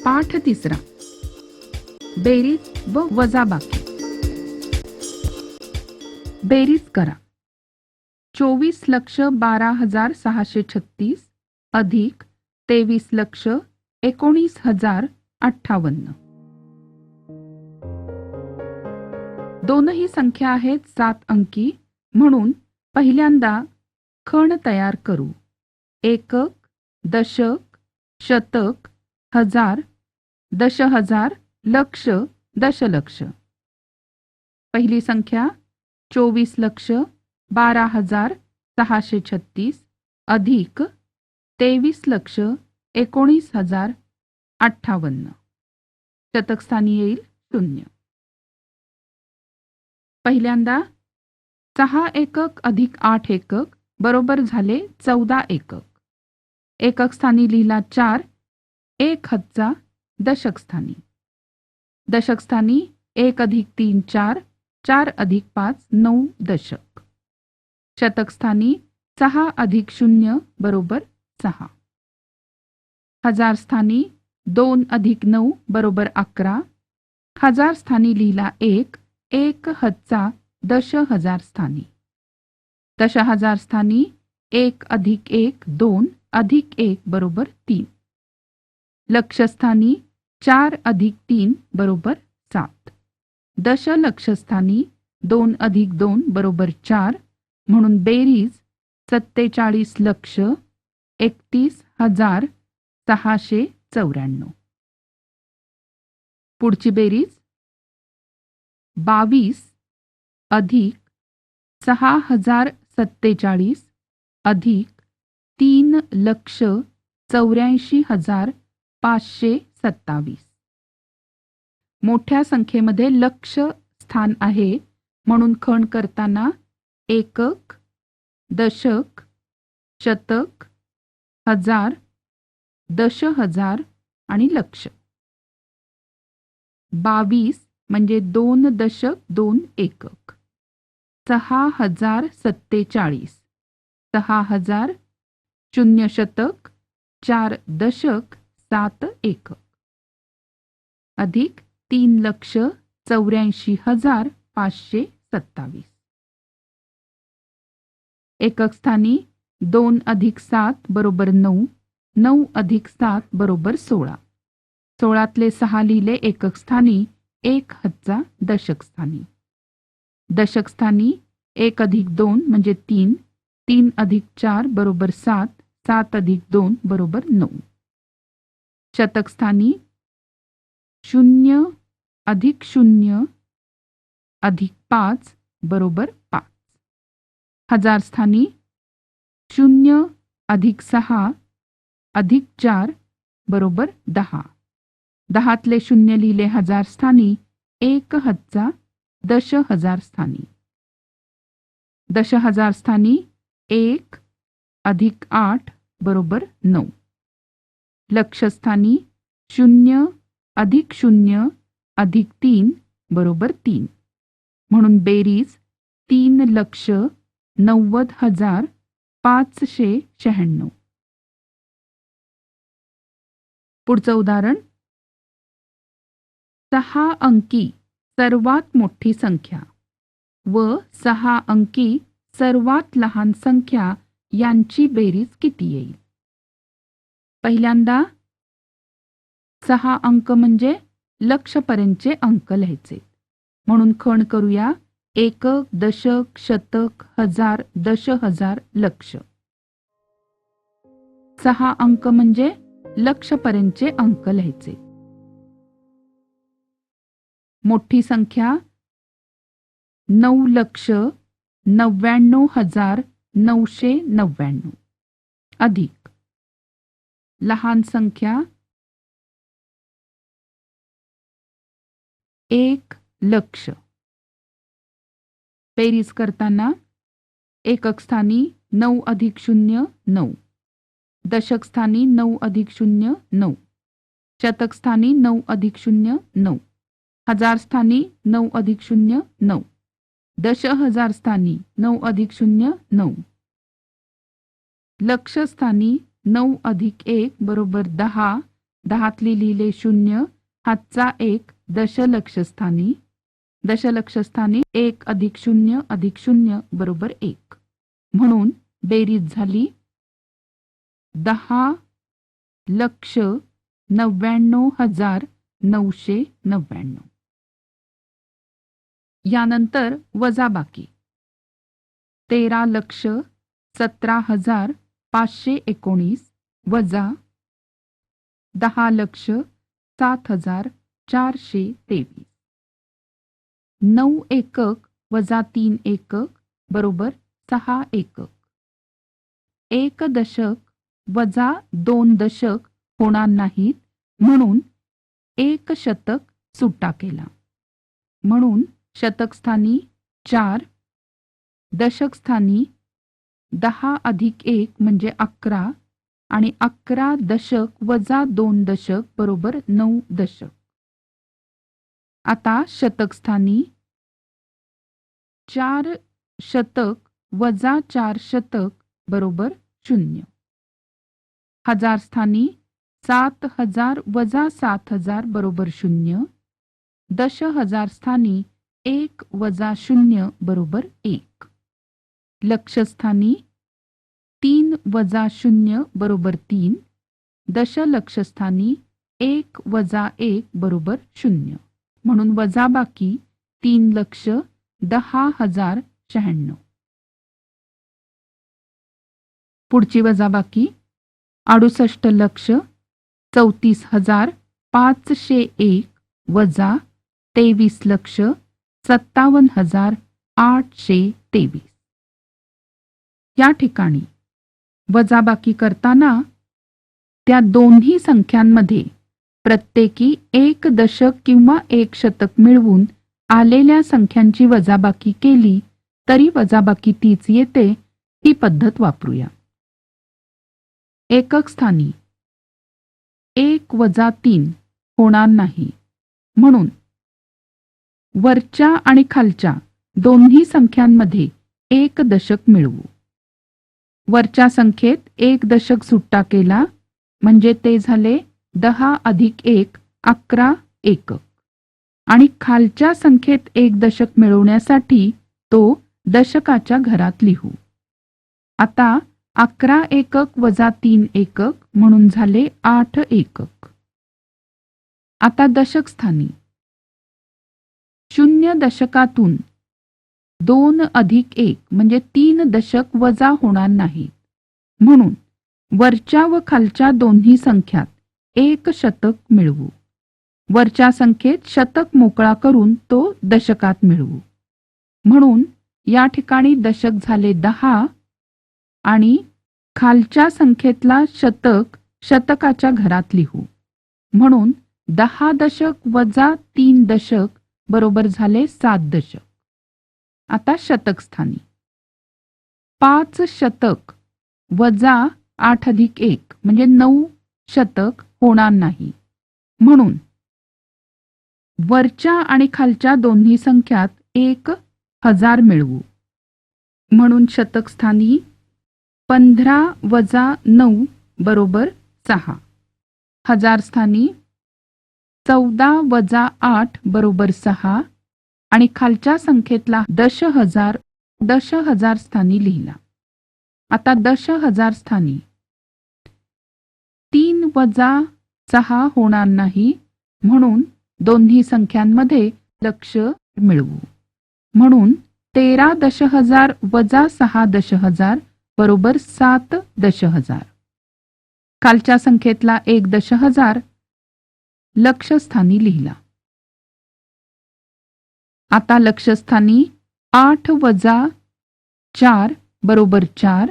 पाठ तिसरा. बेरीज व वजाबाकी. बेरीज करा. 24,12,636 अधिक 23,19,058. दोनही संख्या आहेत 7 अंकी, म्हणून पहिल्यांदा खण तयार करू. एकक, दशक, शतक, हजार, दशहजार, लक्ष, दशलक्ष. पहिली संख्या 24,12,636 अधिक 23,19,058. शतकस्थानी येईल 0. पहिल्यांदा 6 एकक अधिक 8 एकक बरोबर झाले 14 एकक. एकक स्थानी लिहिला 4, 1 हातचा दशकस्थानी. दशकस्थानी 1 अधिक 3 4, 4 अधिक 5 9 दशक. शतकस्थानी 6 अधिक 0 बरोबर 6. हजार स्थानी 2 अधिक 9 बरोबर 11. हजार स्थानी लिहिला 1, 1 हातचा दशहजार स्थानी. दशहजार स्थानी 1 अधिक 1 2 अधिक 1 बरोबर 3. लक्षस्थानी 4 अधिक 3 बरोबर 7. दशलक्षस्थानी 2 अधिक 2 बरोबर 4, म्हणून बेरीज 47,31,694. पुढची बेरीज 22 अधिक 6,047 अधिक 3,84,527. मोठ्या संख्येमध्ये लक्ष स्थान आहे, म्हणून खण करताना एकक, दशक, शतक, हजार, दशहजार आणि लक्ष. 22 म्हणजे 2 दशक 2 एकक. 6,047 6,000 0 शतक 4 दशक 7 एकक अधिक 3,84,527. एकक स्थानी 2 अधिक 7 बरोबर 9, 9 अधिक 7 बरोबर 16. 16तले 6 लिहिले एकक स्थानी, 1 हातचा दशक स्थानी. दशक स्थानी 1 अधिक 2 म्हणजे 3, 3 अधिक 4 बरोबर 7, 7 अधिक 2 बरोबर 9. शतक स्थानी 0 अधिक 0 अधिक 5 बरोबर 5. हजार स्थानी 0 अधिक 6 अधिक 4 बरोबर 10. 10तले 0 लिहिले हजार स्थानी, 1 हातचा दशहजार स्थानी. दशहजार स्थानी 1 अधिक 8 बरोबर 9. लक्षस्थानी 0 अधिक 0 अधिक 3 बरोबर 3, म्हणून बेरीज 3,90,596. पुढचं उदाहरण 6 अंकी सर्वात मोठी संख्या व 6 अंकी सर्वात लहान संख्या यांची बेरीज किती येईल? पहिल्यांदा 6 अंक म्हणजे लक्षपर्यंतचे अंक लिहायचे, म्हणून खण करूया. एकक, दशक, शतक, हजार, दशहजार, लक्ष. 6 अंक म्हणजे लक्षपर्यंतचे अंक लिहायचे. मोठी संख्या 9,99,999 अधिक लहान संख्या 1,00,000. बेरीज करताना एकक स्थानी 9 अधिक 0 9. दशक स्थानी 9 अधिक 0 9. शतक स्थानी 9 अधिक 0 9. हजार स्थानी 9 अधिक 0 9. दशहजार स्थानी 9 अधिक 0 9. लक्षस्थानी 9 अधिक 1 बरोबर 10 10तली लिहिले 0, हातचा 1 दशलक्षस्थानी. दशलक्षस्थानी 1 अधिक 0 अधिक 0 बरोबर 1. म्हणून बेरीज झाली 10,99,999. यानंतर वजाबाकी 13,17,519 वजा 10,07,423. 9 एकक वजा 3 एकक बरोबर 6 एकक. 1 दशक वजा 2 दशक होणार नाहीत, म्हणून 1 शतक सुट्टा केला. म्हणून शतकस्थानी 4, दशकस्थानी 10 अधिक 1 म्हणजे 11 आणि 11 दशक वजा 2 दशक बरोबर 9 दशक. आता शतकस्थानी 4 शतक वजा 4 शतक बरोबर 0. हजारस्थानी 7,000 वजा 7,000 बरोबर 0. दशहजारस्थानी 1 वजा 0 बरोबर 1. लक्षस्थानी 3 वजा 0 बरोबर 3. दशलक्षस्थानी 1 वजा 1 बरोबर 0. म्हणून वजाबाकी 3,10,096. पुढची वजाबाकी 68,34,501 वजा 23,57,823. या ठिकाणी वजाबाकी करताना त्या दोन्ही संख्यांमध्ये प्रत्येकी 1 दशक किंवा 1 शतक मिळवून आलेल्या संख्यांची वजाबाकी केली तरी वजाबाकी तीच येते. ही पद्धत वापरूया. एकक स्थानी 1 वजा 3 होणार नाही, म्हणून वरच्या आणि खालच्या दोन्ही संख्यांमध्ये 1 दशक मिळवू. वरच्या संख्येत 1 दशक सुट्टा केला म्हणजे ते झाले 10 अधिक 1 11 एकक आणि खालच्या संख्येत 1 दशक मिळवण्यासाठी तो दशकाच्या घरात लिहू. आता 11 एकक वजा 3 एकक म्हणून झाले 8 एकक. आता दशकस्थानी 0 दशकातून 2 अधिक 1 म्हणजे 3 दशक वजा होणार नाहीत, म्हणून वरच्या व खालच्या दोन्ही संख्यात 1 शतक मिळवू. वरच्या संख्येत शतक मोकळा करून तो दशकात मिळवू. म्हणून या ठिकाणी दशक झाले 10 आणि खालच्या संख्येतला शतक शतकाच्या घरात लिहू. म्हणून 10 दशक वजा 3 दशक बरोबर झाले 7 दशक. आता शतकस्थानी 5 शतक वजा 8 अधिक 1 म्हणजे 9 शतक होणार नाही, म्हणून वरच्या आणि खालच्या दोन्ही संख्यात 1,000 मिळवू. म्हणून शतकस्थानी 15 वजा 9 बरोबर 6. हजारस्थानी 14 वजा 8 बरोबर 6 आणि खालच्या संख्येतला दशहजार स्थानी लिहिला. आता दशहजार स्थानी 3 वजा 6 होणार नाही, म्हणून दोन्ही संख्यांमध्ये लक्ष मिळवू. म्हणून 13 दशहजार वजा 6 दशहजार बरोबर 7 दशहजार. खालच्या संख्येतला 1 दशहजार लक्षस्थानी लिहिला. आता लक्षस्थानी 8 वजा 4 बरोबर 4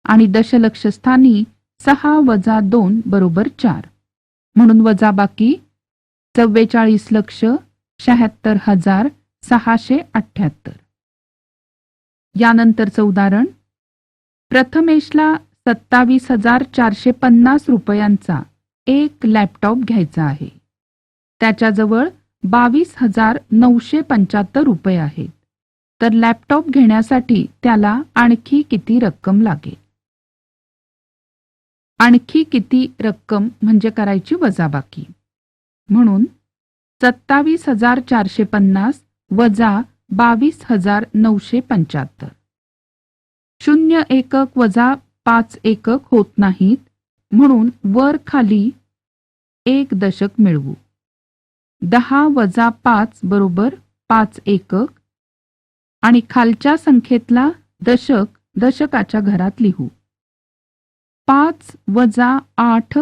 आणि दशलक्षस्थानी 6 वजा 2 बरोबर 4. म्हणून वजाबाकी 44,76,678. यानंतरचं उदाहरण प्रथमेशला 27,450 रुपयांचा एक लॅपटॉप घ्यायचा आहे. त्याच्याजवळ 22,975 रुपये आहेत. तर लॅपटॉप घेण्यासाठी त्याला आणखी किती रक्कम लागेल. आणखी किती रक्कम म्हणजे करायची वजाबाकी. म्हणून 27,450 वजा 22,975. 0 एकक वजा 5 एकक होत नाहीत, म्हणून वर खाली 1 दशक मिळवू. 10 वजा 5 बरोबर 5 एकक आणि खालच्या संख्येतला दशक दशकाच्या घरात लिहू. 5 वजा 8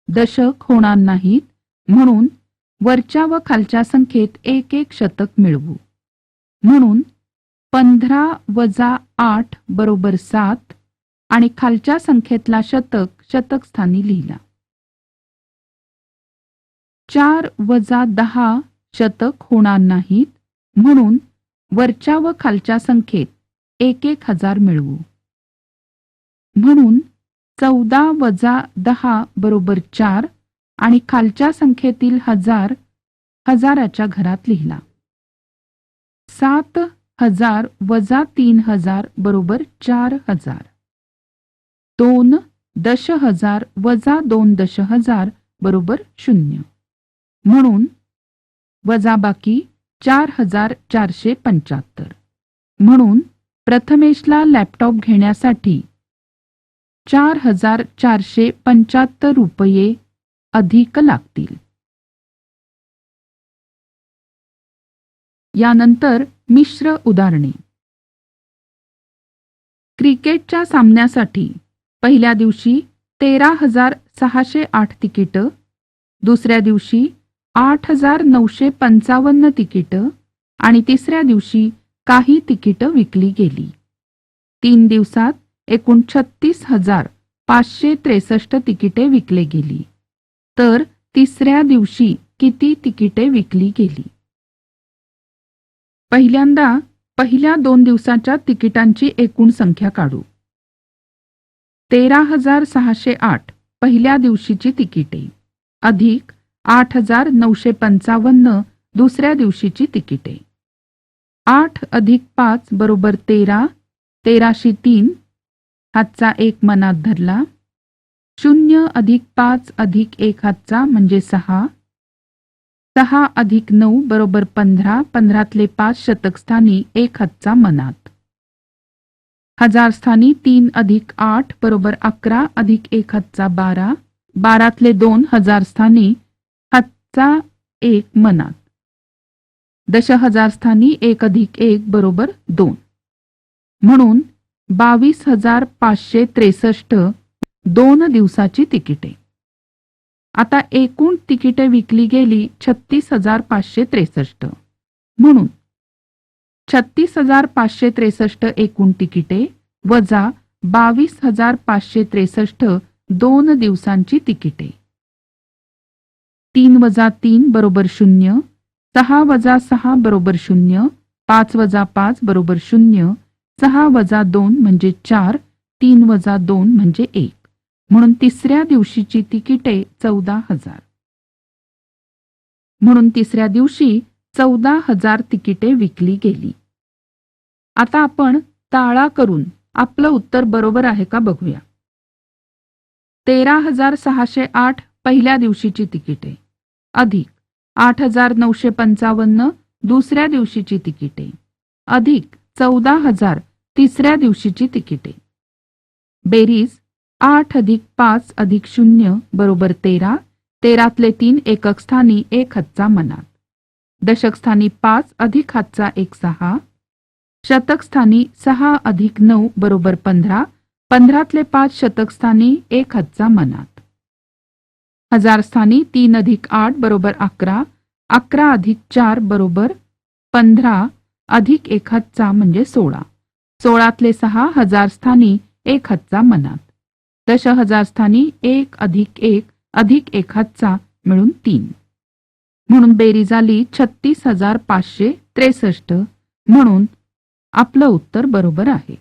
दशक होणार नाहीत, म्हणून वरच्या व खालच्या संख्येत 1 1 शतक मिळवू. म्हणून 15 वजा 8 बरोबर 7 आणि खालच्या संख्येतला शतक शतक स्थानी लिहिला. 4 वजा 10 शतक होणार नाहीत, म्हणून वरच्या व खालच्या संख्येत 1 1 हजार मिळवू. म्हणून 14 वजा 10 बरोबर 4 आणि खालच्या संख्येतील हजार हजाराच्या घरात लिहिला. 7,000 वजा 3,000 बरोबर 4,000. 2 दशहजार वजा 2 दशहजार बरोबर 0. म्हणून वजाबाकी 4,475. म्हणून प्रथमेशला लॅपटॉप घेण्यासाठी 4,475 रुपये अधिक लागतील. यानंतर मिश्र उदाहरणे. क्रिकेटच्या सामन्यासाठी पहिल्या दिवशी 13,608 तिकीटं, दुसऱ्या दिवशी 8,955 तिकीटं आणि तिसऱ्या दिवशी काही तिकीटं विकली गेली. 3 दिवसात एकूण 36,563 तिकीटे विकले गेली. तर तिसऱ्या दिवशी किती तिकीटे विकली गेली? पहिल्यांदा पहिल्या 2 दिवसाच्या तिकिटांची एकूण संख्या काढू. 13,608 पहिल्या दिवशीची तिकिटे अधिक 8,955 दुसऱ्या दिवशीची तिकिटे. 8 अधिक 5 बरोबर 13. 13शी 3 हातचा 1 मनात धरला. 0 अधिक 5 अधिक 1 हातचा म्हणजे 6. 6 अधिक 9 बरोबर 15. 15तले 5 शतकस्थानी 1 हातचा मनात. हजारस्थानी 3 अधिक 8 बरोबर 11 अधिक 1 हातचा 12. 12तले 2 हजारस्थानी हातचा 1 मनात. दशहजारस्थानी 1 अधिक 1 बरोबर 2. म्हणून 22,563 2 दिवसाची तिकिटे. आता एकूण तिकिटे विकली गेली 36,563. म्हणून 36,563 एकूण तिकिटे वजा 22,563 2 दिवसांची तिकिटे. 3 वजा 3 बरोबर 0. 6 वजा 6 बरोबर 0. 5 वजा 5 बरोबर 0. 6 वजा 2 म्हणजे 4. 3 वजा 2 म्हणजे 1. म्हणून तिसऱ्या दिवशीची तिकिटे 14,000. म्हणून तिसऱ्या दिवशी 14,000 तिकिटे विकली गेली. आता आपण ताळा करून आपलं उत्तर बरोबर आहे का बघूया. 13,608 पहिल्या दिवशीची तिकिटे अधिक 8,955 दुसऱ्या दिवशीची तिकिटे अधिक 14,000 तिसऱ्या दिवशीची तिकिटे. बेरीज 8 अधिक 5 अधिक 0 बरोबर 13. 13तले 3 एकक स्थानी 1 हातचा मनात. दशक स्थानी 5 अधिक हातचा 1 6. शतक स्थानी 6 अधिक 9 बरोबर 15. 15तले 5 शतक स्थानी 1 हातचा मनात. हजार स्थानी 3 अधिक 8 बरोबर 11. 11 अधिक 4 बरोबर 15 अधिक 1 हातचा म्हणजे 16. 16तले 6 हजार स्थानी 1 हातचा मनात. दशहजार स्थानी 1 अधिक 1 अधिक 1 हातचा मिळून 3. म्हणून बेरीज आली 36,563. म्हणून आपलं उत्तर बरोबर आहे.